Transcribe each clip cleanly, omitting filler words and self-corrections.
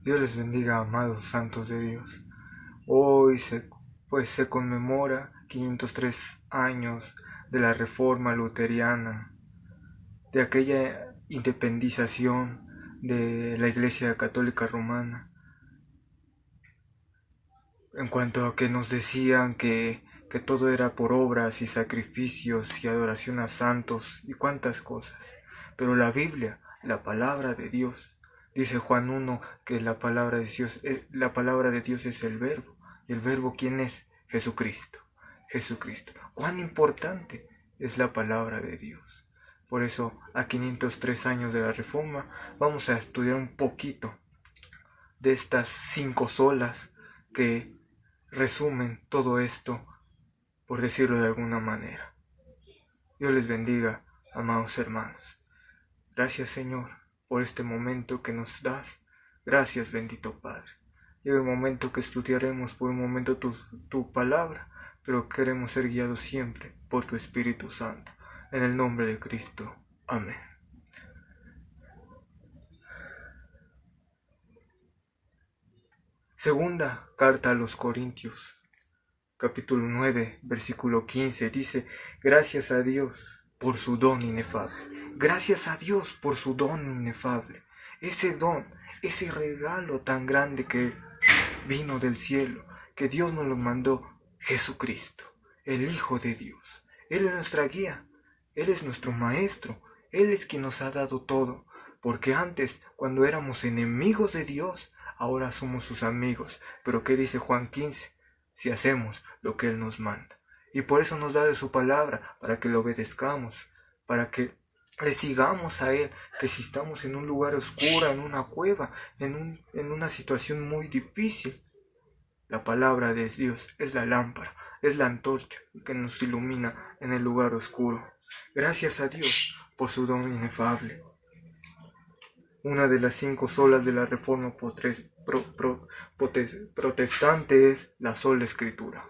Dios les bendiga, amados santos de Dios. Hoy se conmemora 503 años de la Reforma Luteriana, de aquella independización de la Iglesia Católica Romana, en cuanto a que nos decían que todo era por obras y sacrificios y adoración a santos y cuantas cosas. Pero la Biblia, la palabra de Dios, dice Juan 1 que la palabra de Dios es el Verbo. ¿Y el Verbo quién es? Jesucristo. Jesucristo. ¿Cuán importante es la palabra de Dios? Por eso, a 503 años de la Reforma, vamos a estudiar un poquito de estas 5 solas que resumen todo esto, por decirlo de alguna manera. Dios les bendiga, amados hermanos. Gracias, Señor, por este momento que nos das. Gracias, bendito Padre. Llega el momento que estudiaremos por un momento tu palabra, pero queremos ser guiados siempre por tu Espíritu Santo. En el nombre de Cristo. Amén. Segunda carta a los Corintios, capítulo 9, versículo 15, dice: gracias a Dios por su don inefable. Gracias a Dios por su don inefable. Ese don, ese regalo tan grande que vino del cielo, que Dios nos lo mandó, Jesucristo, el Hijo de Dios. Él es nuestra guía, Él es nuestro Maestro, Él es quien nos ha dado todo, porque antes, cuando éramos enemigos de Dios, ahora somos sus amigos. Pero ¿qué dice Juan 15? Si hacemos lo que Él nos manda. Y por eso nos da de su palabra, para que lo obedezcamos, para que le sigamos a Él, que si estamos en un lugar oscuro, en una cueva, en una situación muy difícil, la palabra de Dios es la lámpara, es la antorcha que nos ilumina en el lugar oscuro. Gracias a Dios por su don inefable. Una de las 5 solas de la Reforma protestante es la sola Escritura.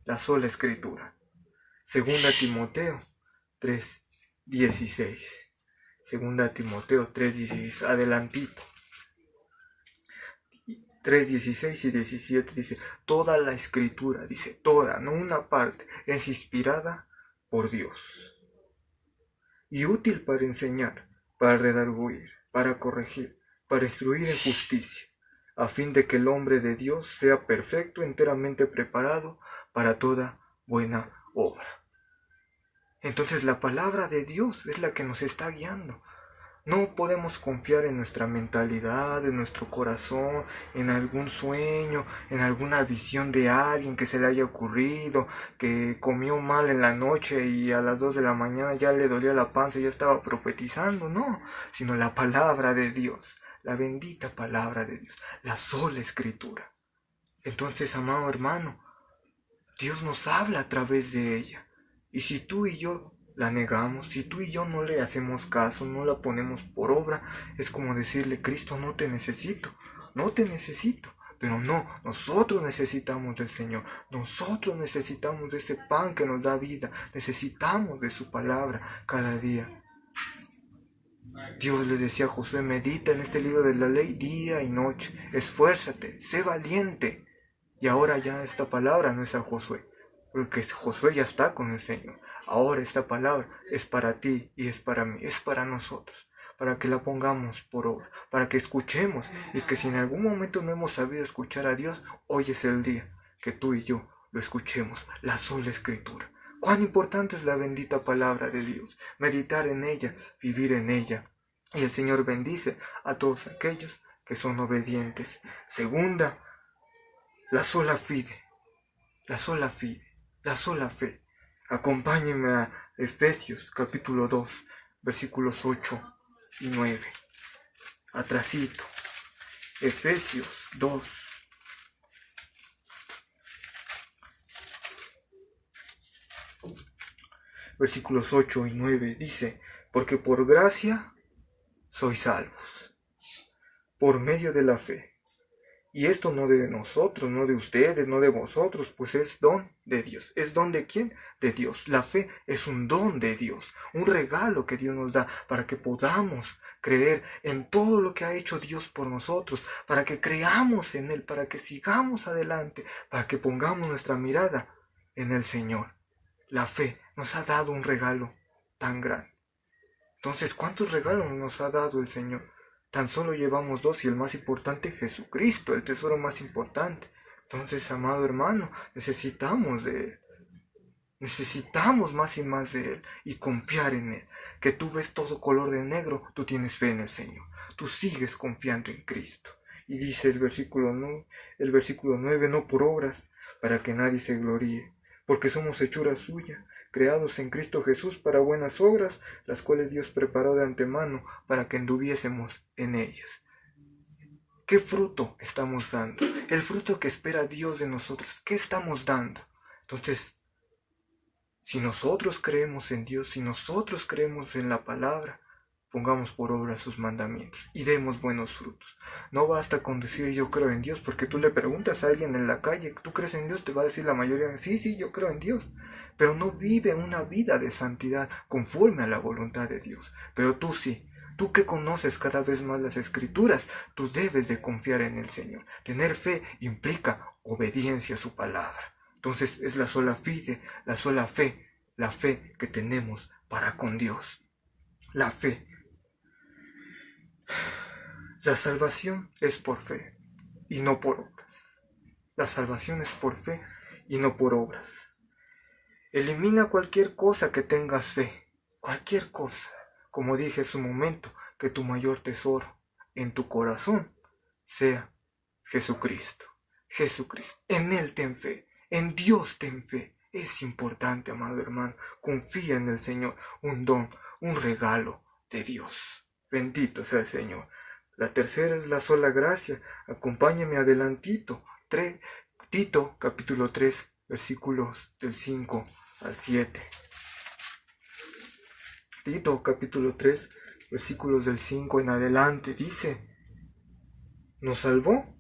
La sola Escritura. Segunda Timoteo 3:16. Segunda Timoteo 3:16. Adelantito. 3:16 y 17 dice: toda la Escritura, dice toda, no una parte, es inspirada por Dios y útil para enseñar, para redarguir, para corregir, para instruir en justicia, a fin de que el hombre de Dios sea perfecto, enteramente preparado para toda buena obra. Entonces la palabra de Dios es la que nos está guiando. No podemos confiar en nuestra mentalidad, en nuestro corazón, en algún sueño, en alguna visión de alguien que se le haya ocurrido, que comió mal en la noche y a las 2 de la mañana ya le dolía la panza y ya estaba profetizando. No, sino la palabra de Dios, la bendita palabra de Dios, la sola Escritura. Entonces, amado hermano, Dios nos habla a través de ella. Y si tú y yo la negamos, si tú y yo no le hacemos caso, no la ponemos por obra, es como decirle: Cristo, no te necesito, no te necesito. Pero no, nosotros necesitamos del Señor, nosotros necesitamos de ese pan que nos da vida, necesitamos de su palabra cada día. Dios le decía a Josué: medita en este libro de la ley día y noche, esfuérzate, sé valiente. Y ahora ya esta palabra no es a Josué, porque Josué ya está con el Señor. Ahora esta palabra es para ti y es para mí, es para nosotros, para que la pongamos por obra, para que escuchemos, y que si en algún momento no hemos sabido escuchar a Dios, hoy es el día que tú y yo lo escuchemos, la sola Escritura. Cuán importante es la bendita palabra de Dios, meditar en ella, vivir en ella. Y el Señor bendice a todos aquellos que son obedientes. Segunda, la sola fide, la sola fide, la sola fe. Acompáñenme a Efesios capítulo 2, versículos 8 y 9. Atrasito. Efesios 2. Versículos 8 y 9 dice: porque por gracia sois salvos, por medio de la fe. Y esto no de nosotros, no de ustedes, no de vosotros, pues es don de Dios. ¿Es don de quién? De Dios. La fe es un don de Dios, un regalo que Dios nos da para que podamos creer en todo lo que ha hecho Dios por nosotros, para que creamos en Él, para que sigamos adelante, para que pongamos nuestra mirada en el Señor. La fe nos ha dado un regalo tan grande. Entonces, ¿cuántos regalos nos ha dado el Señor? Tan solo llevamos dos y el más importante, Jesucristo, el tesoro más importante. Entonces, amado hermano, necesitamos de Él. Necesitamos más y más de Él y confiar en Él. Que tú ves todo color de negro, tú tienes fe en el Señor. Tú sigues confiando en Cristo. Y dice el versículo 9, no por obras, para que nadie se gloríe, porque somos hechura suya, creados en Cristo Jesús para buenas obras, las cuales Dios preparó de antemano para que anduviésemos en ellas. ¿Qué fruto estamos dando? El fruto que espera Dios de nosotros. ¿Qué estamos dando? Entonces, si nosotros creemos en Dios, si nosotros creemos en la palabra, pongamos por obra sus mandamientos y demos buenos frutos. No basta con decir yo creo en Dios, porque tú le preguntas a alguien en la calle, ¿tú crees en Dios? Te va a decir la mayoría, sí, yo creo en Dios. Pero no vive una vida de santidad conforme a la voluntad de Dios. Pero tú sí. Tú que conoces cada vez más las Escrituras, tú debes de confiar en el Señor. Tener fe implica obediencia a su palabra. Entonces es la sola fe, la fe que tenemos para con Dios. La fe. La salvación es por fe y no por obras. La salvación es por fe y no por obras. Elimina cualquier cosa que tengas fe, cualquier cosa. Como dije hace un momento, que tu mayor tesoro en tu corazón sea Jesucristo. Jesucristo. En Él ten fe, en Dios ten fe. Es importante, amado hermano. Confía en el Señor, un don, un regalo de Dios. Bendito sea el Señor. La tercera es la sola gracia. Acompáñame adelantito. Tito capítulo 3, versículos del 5 al 7. Tito capítulo 3, versículos del 5 en adelante, dice: nos salvó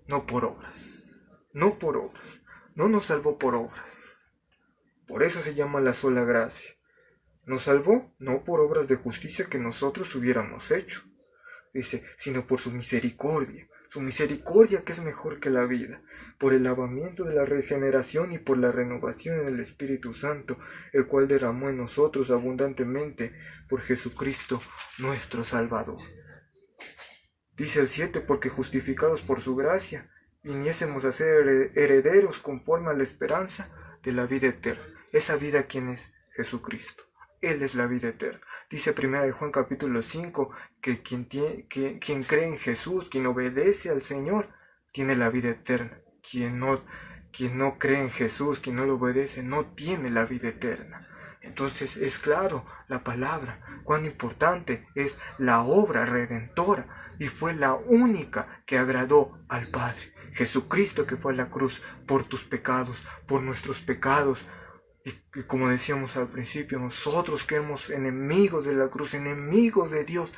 no por obras, no nos salvó por obras. Por eso se llama la sola gracia. Nos salvó no por obras de justicia que nosotros hubiéramos hecho, dice, sino por su misericordia que es mejor que la vida, por el lavamiento de la regeneración y por la renovación en el Espíritu Santo, el cual derramó en nosotros abundantemente por Jesucristo nuestro Salvador. Dice el 7, porque justificados por su gracia, viniésemos a ser herederos conforme a la esperanza de la vida eterna. Esa vida, ¿quién es? Jesucristo. Él es la vida eterna. Dice 1 Juan capítulo 5 que quien cree en Jesús, quien obedece al Señor, tiene la vida eterna. Quien no cree en Jesús, quien no lo obedece, no tiene la vida eterna. Entonces es claro la palabra, cuán importante es la obra redentora, y fue la única que agradó al Padre. Jesucristo, que fue a la cruz por tus pecados, por nuestros pecados. Y como decíamos al principio, nosotros que éramos enemigos de la cruz, enemigos de Dios,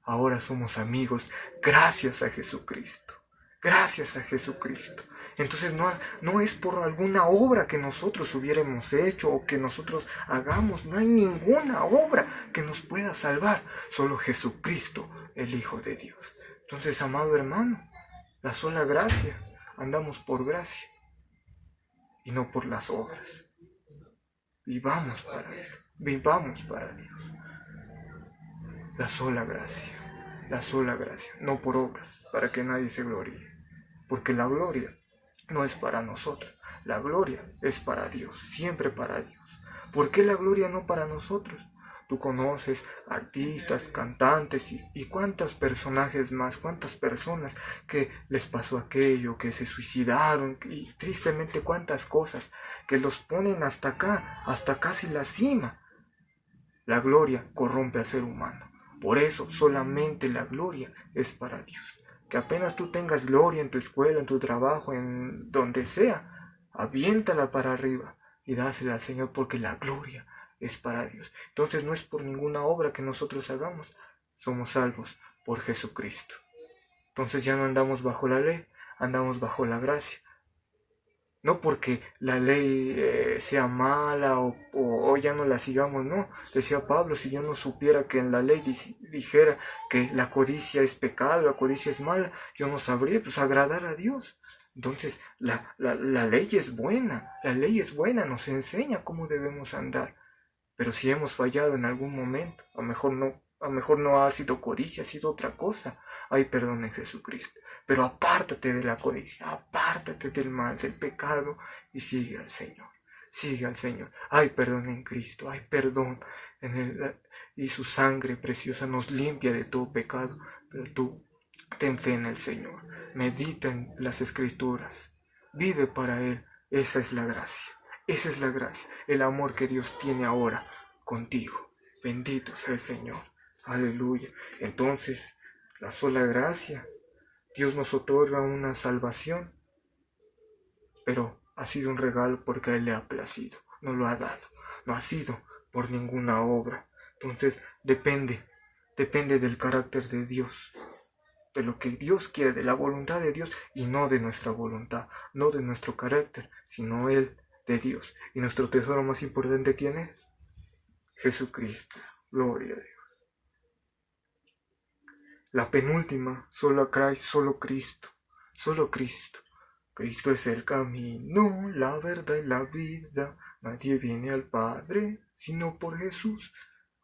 ahora somos amigos gracias a Jesucristo. Gracias a Jesucristo. Entonces no es por alguna obra que nosotros hubiéramos hecho o que nosotros hagamos. No hay ninguna obra que nos pueda salvar. Solo Jesucristo, el Hijo de Dios. Entonces, amado hermano, la sola gracia, andamos por gracia y no por las obras. Vivamos para Dios. La sola gracia, no por obras, para que nadie se gloríe. Porque la gloria no es para nosotros, la gloria es para Dios, siempre para Dios. ¿Por qué la gloria no para nosotros? Tú conoces artistas, cantantes y cuántos personajes más, cuántas personas que les pasó aquello, que se suicidaron y tristemente cuántas cosas que los ponen hasta acá, hasta casi la cima. La gloria corrompe al ser humano. Por eso solamente la gloria es para Dios. Que apenas tú tengas gloria en tu escuela, en tu trabajo, en donde sea, aviéntala para arriba y dásela al Señor, porque la gloria es para Dios. Entonces no es por ninguna obra que nosotros hagamos, somos salvos por Jesucristo. Entonces ya no andamos bajo la ley, andamos bajo la gracia. No porque la ley sea mala o ya no la sigamos, no. Decía Pablo, si yo no supiera que en la ley dijera que la codicia es pecado, la codicia es mala, yo no sabría pues agradar a Dios. Entonces, la ley es buena, la ley es buena, nos enseña cómo debemos andar. Pero si hemos fallado en algún momento, a lo mejor no ha sido codicia, ha sido otra cosa. Hay perdón en Jesucristo. Pero apártate de la codicia, apártate del mal, del pecado y sigue al Señor. Sigue al Señor. Hay perdón en Cristo, hay perdón en Él y su sangre preciosa nos limpia de todo pecado. Pero tú ten fe en el Señor. Medita en las Escrituras. Vive para Él. Esa es la gracia. Esa es la gracia, el amor que Dios tiene ahora contigo. Bendito sea el Señor. Aleluya. Entonces, la sola gracia. Dios nos otorga una salvación, pero ha sido un regalo porque a Él le ha placido. No lo ha dado. No ha sido por ninguna obra. Entonces, depende del carácter de Dios, de lo que Dios quiere, de la voluntad de Dios y no de nuestra voluntad, no de nuestro carácter, sino Él de Dios. Y nuestro tesoro más importante, ¿quién es? Jesucristo. Gloria a Dios. La penúltima, solo Cristo. Solo Cristo. Cristo es el camino, la verdad y la vida. Nadie viene al Padre sino por Jesús.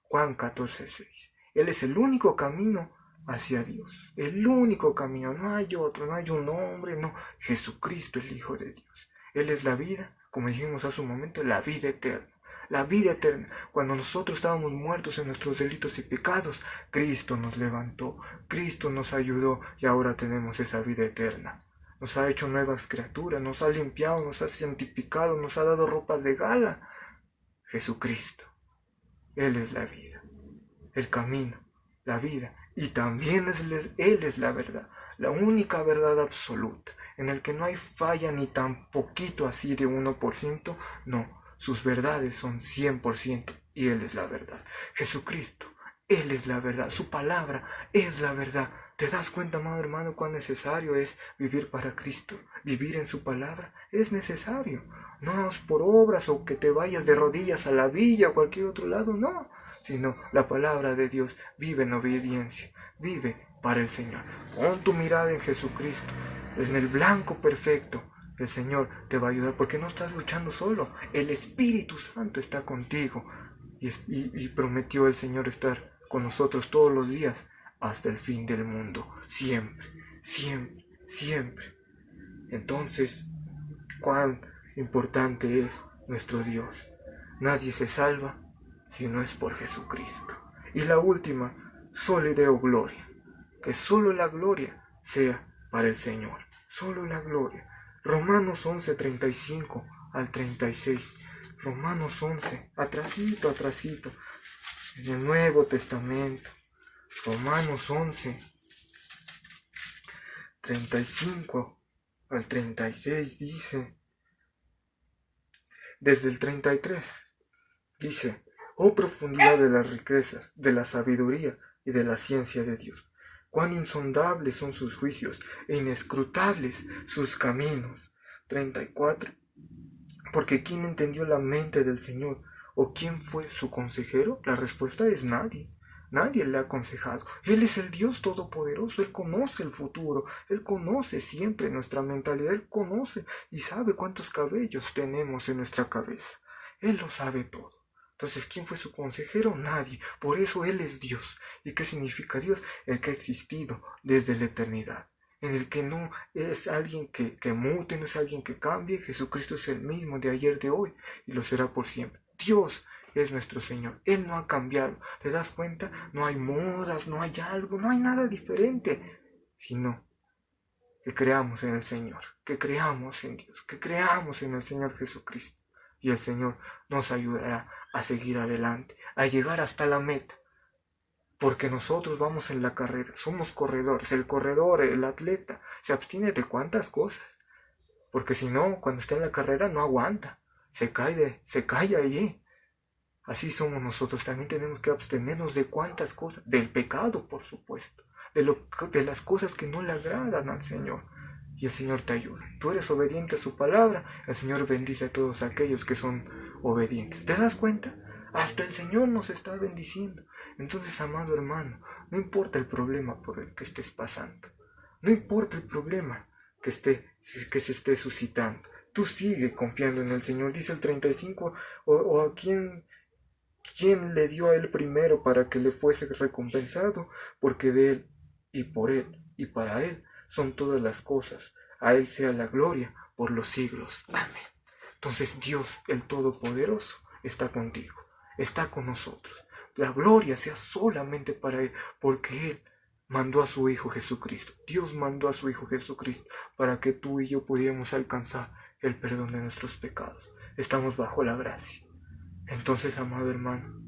Juan 14:6. Él es el único camino hacia Dios. El único camino. No hay otro, no hay un hombre, no. Jesucristo, el Hijo de Dios. Él es la vida, como dijimos hace un momento, la vida eterna. La vida eterna. Cuando nosotros estábamos muertos en nuestros delitos y pecados, Cristo nos levantó, Cristo nos ayudó y ahora tenemos esa vida eterna. Nos ha hecho nuevas criaturas, nos ha limpiado, nos ha santificado, nos ha dado ropas de gala. Jesucristo. Él es la vida, el camino, la vida. Y también Él es la verdad, la única verdad absoluta, en el que no hay falla ni tan poquito así de 1%, no. Sus verdades son 100% y Él es la verdad. Jesucristo, Él es la verdad. Su palabra es la verdad. ¿Te das cuenta, amado hermano, cuán necesario es vivir para Cristo? Vivir en su palabra es necesario. No es por obras o que te vayas de rodillas a la villa o cualquier otro lado, no. Sino la palabra de Dios. Vive en obediencia. Vive para el Señor. Pon tu mirada en Jesucristo, en el blanco perfecto. El Señor te va a ayudar porque no estás luchando solo. El Espíritu Santo está contigo. Y prometió el Señor estar con nosotros todos los días hasta el fin del mundo. Siempre, siempre, siempre. Entonces, cuán importante es nuestro Dios. Nadie se salva si no es por Jesucristo. Y la última, soli Deo gloria. Que solo la gloria sea para el Señor. Solo la gloria. Romanos 11:35 al 36. Romanos 11, atrasito, en el Nuevo Testamento. Romanos 11:35 al 36 dice, desde el 33, dice, oh profundidad de las riquezas, de la sabiduría y de la ciencia de Dios. Cuán insondables son sus juicios e inescrutables sus caminos. 34. Porque ¿quién entendió la mente del Señor? ¿O quién fue su consejero? La respuesta es nadie. Nadie le ha aconsejado. Él es el Dios Todopoderoso. Él conoce el futuro. Él conoce siempre nuestra mentalidad. Él conoce y sabe cuántos cabellos tenemos en nuestra cabeza. Él lo sabe todo. Entonces, ¿quién fue su consejero? Nadie. Por eso Él es Dios. ¿Y qué significa Dios? El que ha existido desde la eternidad. En el que no es alguien que mute, no es alguien que cambie. Jesucristo es el mismo de ayer, de hoy, y lo será por siempre. Dios es nuestro Señor. Él no ha cambiado. ¿Te das cuenta? No hay modas, no hay algo, no hay nada diferente. Sino que creamos en el Señor, que creamos en Dios, que creamos en el Señor Jesucristo. Y el Señor nos ayudará a seguir adelante, a llegar hasta la meta. Porque nosotros vamos en la carrera, somos corredores. El corredor, el atleta, se abstiene de cuántas cosas. Porque si no, cuando está en la carrera no aguanta. Se cae allí. Así somos nosotros. También tenemos que abstenernos de cuántas cosas. Del pecado, por supuesto. De las cosas que no le agradan al Señor. y el Señor te ayuda. Tú eres obediente a su palabra, el Señor bendice a todos aquellos que son obedientes. ¿Te das cuenta? Hasta el Señor nos está bendiciendo. Entonces, amado hermano, no importa el problema por el que estés pasando, no importa el problema que se esté suscitando, tú sigue confiando en el Señor. Dice el 35, o a quién le dio a él primero para que le fuese recompensado, porque de él y por él y para él son todas las cosas. A él sea la gloria por los siglos. Amén. Entonces Dios, el Todopoderoso, está contigo, está con nosotros. La gloria sea solamente para él, porque él mandó a su Hijo Jesucristo. Dios mandó a su Hijo Jesucristo para que tú y yo pudiéramos alcanzar el perdón de nuestros pecados. Estamos bajo la gracia. Entonces, amado hermano,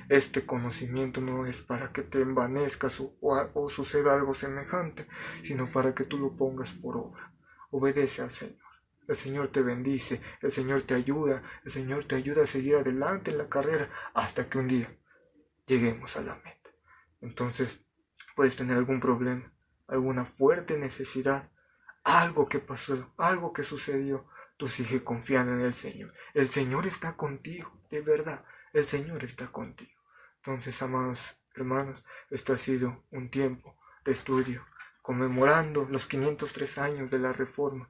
este conocimiento no es para que te envanezcas o suceda algo semejante, sino para que tú lo pongas por obra. Obedece al Señor. El Señor te bendice, el Señor te ayuda a seguir adelante en la carrera hasta que un día lleguemos a la meta. Entonces, puedes tener algún problema, alguna fuerte necesidad, algo que pasó, algo que sucedió. Tú sigue confiando en el Señor. El Señor está contigo, de verdad. El Señor está contigo. Entonces, amados hermanos, esto ha sido un tiempo de estudio, conmemorando los 503 años de la Reforma.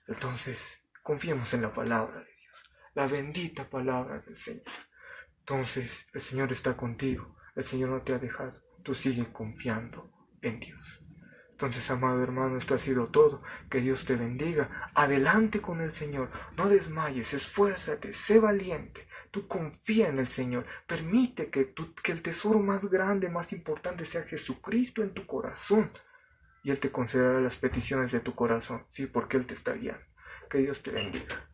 Entonces, confiemos en la palabra de Dios, la bendita palabra del Señor. Entonces, el Señor está contigo, el Señor no te ha dejado. Tú sigue confiando en Dios. Entonces, amado hermano, esto ha sido todo. Que Dios te bendiga. Adelante con el Señor. No desmayes, esfuérzate, sé valiente. Tú confía en el Señor. Permite que el tesoro más grande, más importante sea Jesucristo en tu corazón. Y Él te concederá las peticiones de tu corazón. Sí, porque Él te está guiando. Que Dios te bendiga.